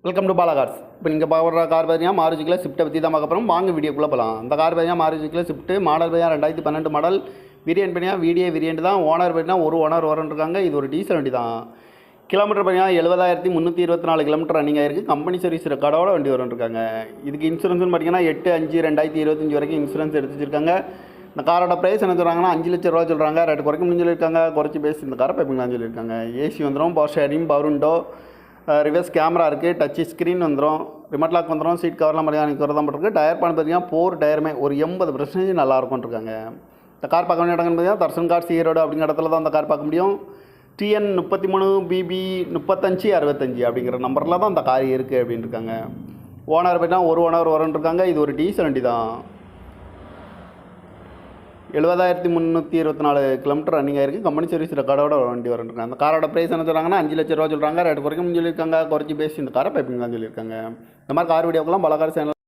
Welcome to Bala cars. இப்போ நீங்கள் பார்க்குற கார் பார்த்தீங்கன்னா மாருதிக்குள்ள ஸ்விஃப்ட்டை பற்றி தான் பார்க்க போகிறோம். வாங்க வீடியோக்குள்ளே போகலாம். அந்த கார் பார்த்தீங்கன்னா மாருதிக்குள்ள ஸ்விஃப்ட் மாடல் பார்த்தீங்கன்னா 2012 மாடல். வேரியன்ட் பார்த்தீங்கன்னா வேரியன்ட் தான். ஓனர் பார்த்தீங்கன்னா ஒரு ஓனர் இருக்காங்க. இது ஒரு டீசல் வண்டி தான். கிலோமீட்டர் பார்த்தீங்கன்னா 70,324 கிலோமீட்டர் ரன்னிங் ஆயிருக்கு. கம்பெனி சர்வீஸ் ரெக்கார்டோட வண்டி இருக்காங்க. இதுக்கு இன்சூரன்ஸ்னு பார்த்தீங்கன்னா 8/5/2025 வரைக்கும் இன்சூரன்ஸ் எடுத்து வச்சிருக்காங்க. இந்த காரோட ப்ரைஸ் என்ன சொல்கிறாங்கன்னா 5 லட்ச ரூபா சொல்கிறாங்க. ரேட்டு குறைக்க முடியும் சொல்லியிருக்காங்க. குறைச்சி பேசி இந்த காரை பைப்பிங்களான்னு சொல்லியிருக்காங்க. ஏசி வந்துடும், power sharing, power window, reverse camera இருக்குது, டச் ஸ்க்ரீன் வந்துடும், ரிமோட் லாக் வந்துடும், சீட் கவர்லாம் மெக்கானிக் கவர் தான் போட்டிருக்கு. டயர் பண்ண பார்த்தீங்கன்னா 4 டயருமே ஒரு 80% நல்லாயிருக்கும் இருக்காங்க. இந்த கார் பார்க்க வேண்டிய இடங்கன்னு பார்த்தீங்கன்னா தர்சன் கார் ஈரோடு அப்படிங்கிற இடத்துல தான் அந்த கார் பார்க்க முடியும். TN 33BB 3565 அப்படிங்கிற நம்பரில் தான் அந்த கார் இருக்குது அப்படின்னு இருக்காங்க. ஓனர் பார்த்தீங்கன்னா ஒரு ஓனர் இருக்காங்க. இது ஒரு டீசல் வண்டி தான். 70,324 கிலோமீட்டர் ரன்னிங் ஆயிருக்கு. கம்பெனி சர்வீஸ் ரெக்கார்டோட வண்டி இருக்காங்க. அந்த காரோட ப்ரைஸ் என்ன சொல்கிறாங்கன்னா 5 லட்ச ரூபா சொல்கிறாங்க. ரேட்டு குறைக்கும் சொல்லியிருக்காங்க. குறைச்சி பேசி இந்த காரை பைப்பிங் தான் சொல்லியிருக்காங்க. இந்த மாதிரி கார் வீடியோக்கெல்லாம் பல கார் சேனல்